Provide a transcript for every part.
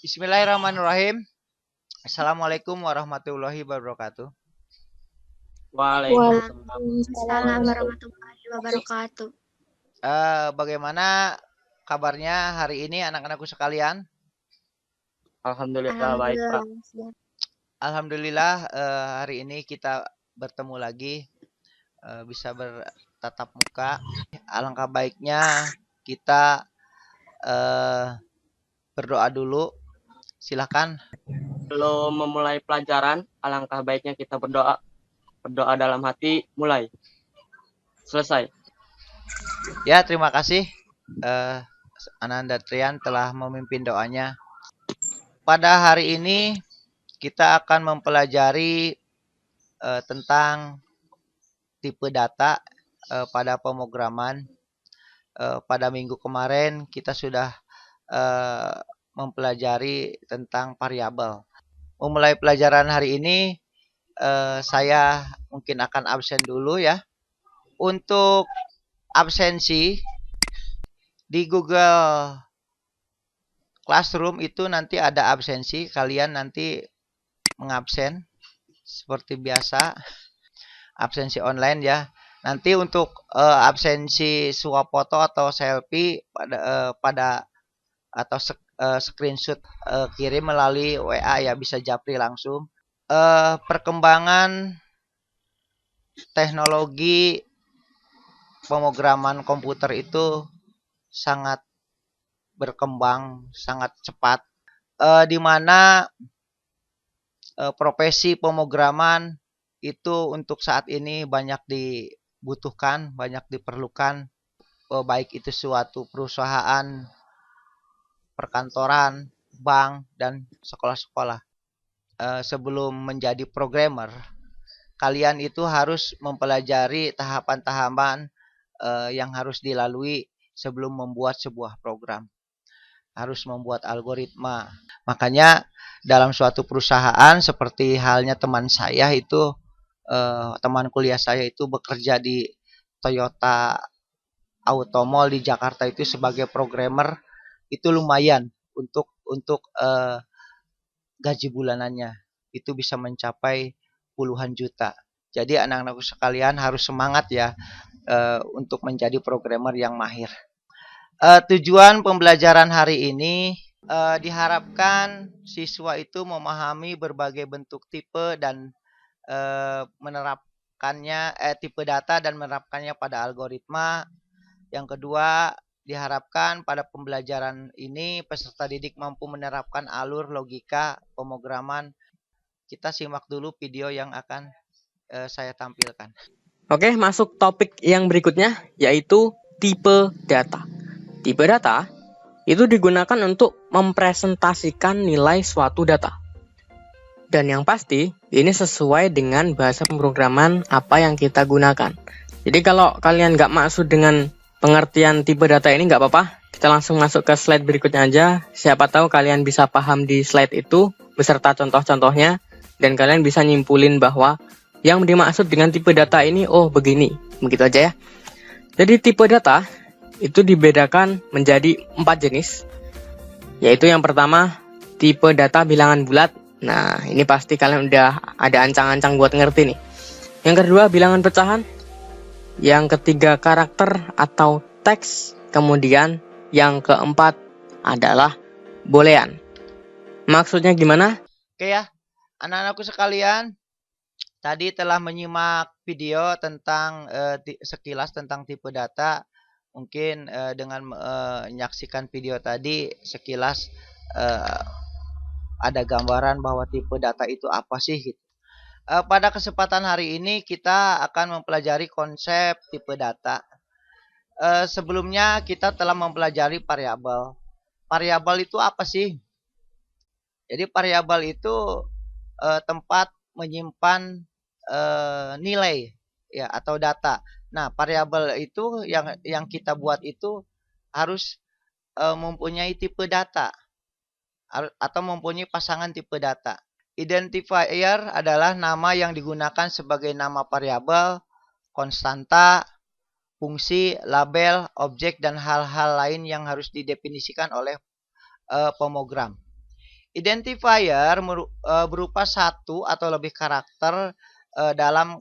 Bismillahirrahmanirrahim. Assalamualaikum warahmatullahi wabarakatuh. Waalaikumsalam. Waalaikumsalam warahmatullahi wabarakatuh. Bagaimana kabarnya hari ini anak-anakku sekalian? Alhamdulillah baik, Pak. Alhamdulillah hari ini kita bertemu lagi, bisa bertatap muka. Alangkah baiknya kita berdoa dulu. Silakan. Belum memulai pelajaran, alangkah baiknya kita berdoa. Berdoa dalam hati, mulai. Selesai. Ya, terima kasih Ananda Trian telah memimpin doanya. Pada hari ini kita akan mempelajari tentang tipe data pada pemrograman. Pada minggu kemarin kita sudah mempelajari tentang variabel. Memulai pelajaran hari ini saya mungkin akan absen dulu ya. Untuk absensi di Google Classroom itu nanti ada absensi, kalian nanti mengabsen seperti biasa, absensi online ya. Nanti untuk absensi swafoto atau selfie pada atau screenshot kirim melalui WA ya, bisa japri langsung. Perkembangan teknologi pemrograman komputer itu sangat berkembang, sangat cepat, di mana profesi pemrograman itu untuk saat ini banyak dibutuhkan, banyak diperlukan, baik itu suatu perusahaan, perkantoran, bank, dan sekolah-sekolah. Sebelum menjadi programmer, kalian itu harus mempelajari tahapan-tahapan yang harus dilalui sebelum membuat sebuah program. Harus membuat algoritma. Makanya dalam suatu perusahaan seperti halnya teman saya itu, teman kuliah saya itu bekerja di Toyota Automall di Jakarta itu sebagai programmer, itu lumayan untuk gaji bulanannya itu bisa mencapai puluhan juta. Jadi anak-anakku sekalian harus semangat ya untuk menjadi programmer yang mahir. Tujuan pembelajaran hari ini diharapkan siswa itu memahami berbagai bentuk tipe dan menerapkannya tipe data dan menerapkannya pada algoritma. Yang kedua, diharapkan pada pembelajaran ini peserta didik mampu menerapkan alur logika pemrograman. Kita simak dulu video yang akan saya tampilkan. Oke, masuk topik yang berikutnya, yaitu tipe data. Tipe data itu digunakan untuk mempresentasikan nilai suatu data. Dan yang pasti, ini sesuai dengan bahasa pemrograman apa yang kita gunakan. Jadi kalau kalian nggak maksud dengan pengertian tipe data ini nggak apa-apa, kita langsung masuk ke slide berikutnya aja. Siapa tahu kalian bisa paham di slide itu beserta contoh-contohnya, dan kalian bisa nyimpulin bahwa yang dimaksud dengan tipe data ini, oh begini, begitu aja ya. Jadi tipe data itu dibedakan menjadi 4 jenis, yaitu yang pertama tipe data bilangan bulat. Nah ini pasti kalian udah ada ancang-ancang buat ngerti nih. Yang kedua bilangan pecahan. Yang ketiga karakter atau teks. Kemudian yang keempat adalah boolean. Maksudnya gimana? Oke ya, anak-anakku sekalian, tadi telah menyimak video tentang sekilas tentang tipe data. Mungkin dengan menyaksikan video tadi sekilas ada gambaran bahwa tipe data itu apa sih gitu. Pada kesempatan hari ini kita akan mempelajari konsep tipe data. Sebelumnya kita telah mempelajari variabel. Variabel itu apa sih? Jadi variabel itu tempat menyimpan nilai ya atau data. Nah, variabel itu yang kita buat itu harus mempunyai tipe data atau mempunyai pasangan tipe data. Identifier adalah nama yang digunakan sebagai nama variabel, konstanta, fungsi, label, objek, dan hal-hal lain yang harus didefinisikan oleh pemrogram. Identifier berupa satu atau lebih karakter dalam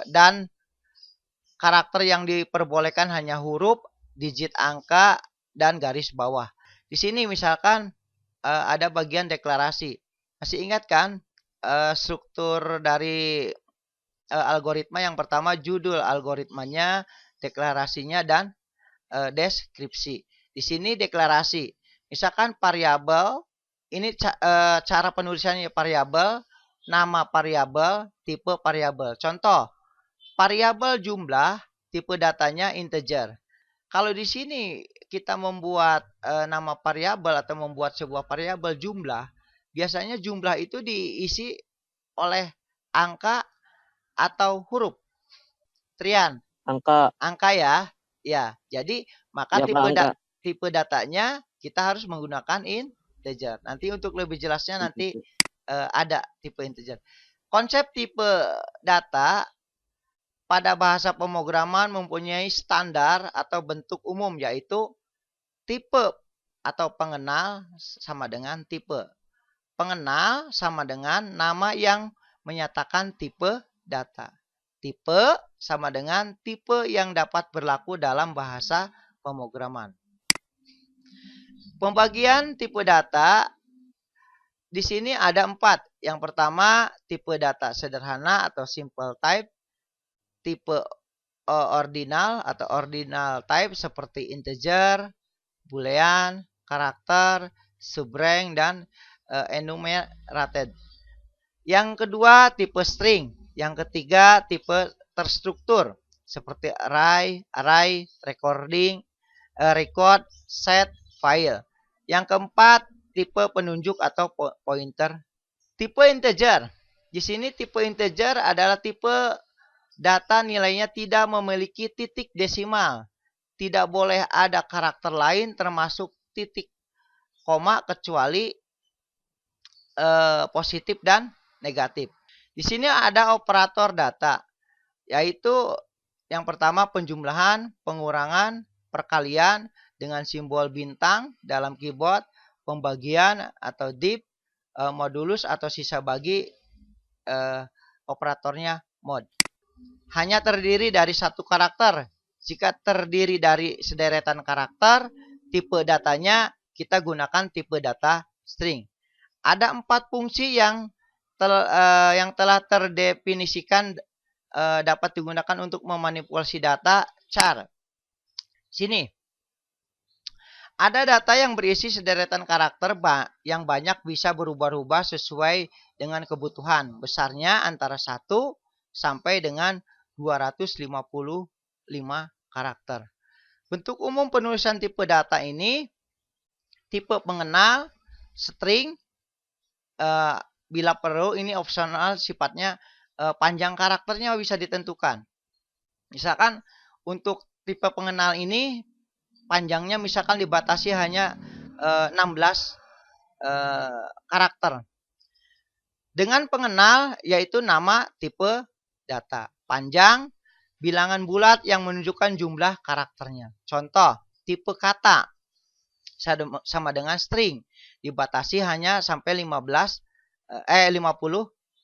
dan karakter yang diperbolehkan hanya huruf, digit angka, dan garis bawah. Di sini misalkan ada bagian deklarasi. Masih ingat kan struktur dari algoritma yang pertama judul algoritmanya, deklarasinya, dan deskripsi. Di sini deklarasi. Misalkan variabel, ini cara penulisannya variabel, nama variabel, tipe variabel. Contoh, variabel jumlah, tipe datanya integer. Kalau di sini kita membuat nama variabel atau membuat sebuah variabel jumlah, biasanya jumlah itu diisi oleh angka atau huruf. Trian, Angka, angka ya. Ya, jadi maka ya Pak, angka. tipe datanya kita harus menggunakan integer. Nanti untuk lebih jelasnya nanti ada tipe integer. Konsep tipe data pada bahasa pemrograman mempunyai standar atau bentuk umum, yaitu tipe atau pengenal sama dengan tipe. Pengenal sama dengan nama yang menyatakan tipe data. Tipe sama dengan tipe yang dapat berlaku dalam bahasa pemrograman. Pembagian tipe data di sini ada 4. Yang pertama, tipe data sederhana atau simple type. Tipe ordinal atau ordinal type seperti integer, boolean, karakter, subrank, dan enumerated. Yang kedua, tipe string. Yang ketiga, tipe terstruktur seperti array, recording, record, set, file. Yang keempat, tipe penunjuk atau pointer. Tipe integer. Di sini tipe integer adalah tipe data nilainya tidak memiliki titik desimal. Tidak boleh ada karakter lain termasuk titik koma kecuali positif dan negatif. Di sini ada operator data, yaitu yang pertama penjumlahan, pengurangan, perkalian dengan simbol bintang dalam keyboard, pembagian atau div, modulus atau sisa bagi, operatornya mod. Hanya terdiri dari satu karakter. Jika terdiri dari sederetan karakter, tipe datanya kita gunakan tipe data string. Ada 4 fungsi yang telah terdefinisikan dapat digunakan untuk memanipulasi data char. Sini. Ada data yang berisi sederetan karakter yang banyak bisa berubah-ubah sesuai dengan kebutuhan. Besarnya antara 1 sampai dengan 255 karakter. Bentuk umum penulisan tipe data ini, tipe pengenal, string, bila perlu ini opsional sifatnya, panjang karakternya bisa ditentukan. Misalkan untuk tipe pengenal ini panjangnya misalkan dibatasi hanya 16 karakter. Dengan pengenal yaitu nama tipe data. Panjang, bilangan bulat yang menunjukkan jumlah karakternya. Contoh, tipe kata sama dengan string. Dibatasi hanya sampai 50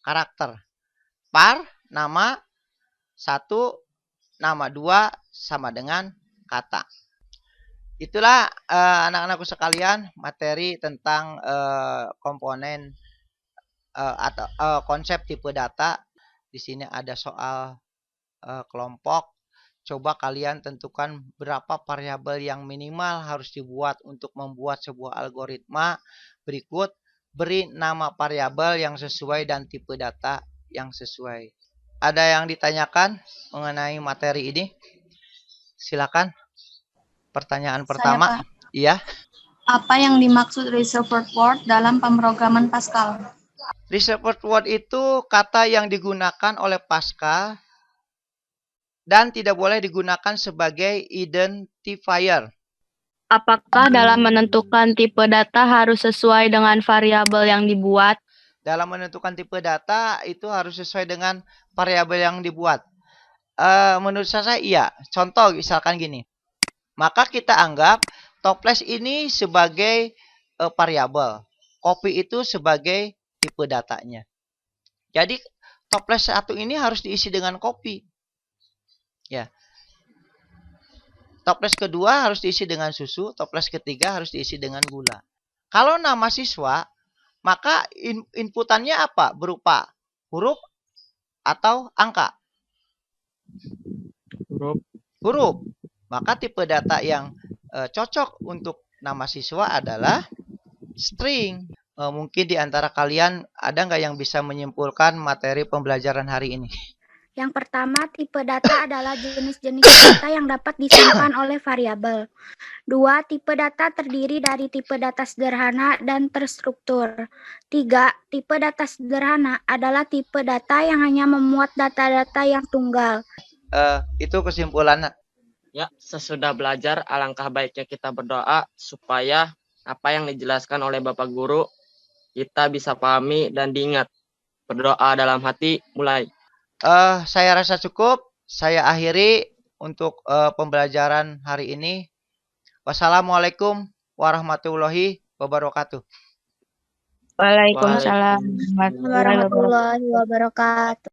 karakter. Par, nama 1, nama 2 sama dengan kata. Itulah anak-anakku sekalian materi tentang komponen atau konsep tipe data. Di sini ada soal kelompok. Coba kalian tentukan berapa variabel yang minimal harus dibuat untuk membuat sebuah algoritma. Berikut, beri nama variabel yang sesuai dan tipe data yang sesuai. Ada yang ditanyakan mengenai materi ini? Silakan. Pertanyaan pertama. Saya, Pak. Iya. Apa yang dimaksud reserved word dalam pemrograman Pascal? Reserved word itu kata yang digunakan oleh Pascal dan tidak boleh digunakan sebagai identifier. Apakah dalam menentukan tipe data harus sesuai dengan variabel yang dibuat? Dalam menentukan tipe data itu harus sesuai dengan variabel yang dibuat. Menurut saya iya. Contoh misalkan gini. Maka kita anggap toples ini sebagai variabel. kopi itu sebagai tipe datanya. Jadi toples 1 ini harus diisi dengan kopi. Ya. Toples kedua harus diisi dengan susu, toples ketiga harus diisi dengan gula. Kalau nama siswa, maka inputannya apa? Berupa huruf atau angka? Huruf. Maka tipe data yang cocok untuk nama siswa adalah string. Mungkin di antara kalian ada nggak yang bisa menyimpulkan materi pembelajaran hari ini? Yang pertama, tipe data adalah jenis-jenis data yang dapat disimpan oleh variabel. 2. Tipe data terdiri dari tipe data sederhana dan terstruktur. 3. Tipe data sederhana adalah tipe data yang hanya memuat data-data yang tunggal. Itu kesimpulannya. Ya, sesudah belajar, alangkah baiknya kita berdoa supaya apa yang dijelaskan oleh Bapak Guru kita bisa pahami dan diingat. Berdoa dalam hati, mulai. Saya rasa cukup. Saya akhiri untuk pembelajaran hari ini. Wassalamualaikum warahmatullahi wabarakatuh. Waalaikumsalam Warahmatullahi wabarakatuh.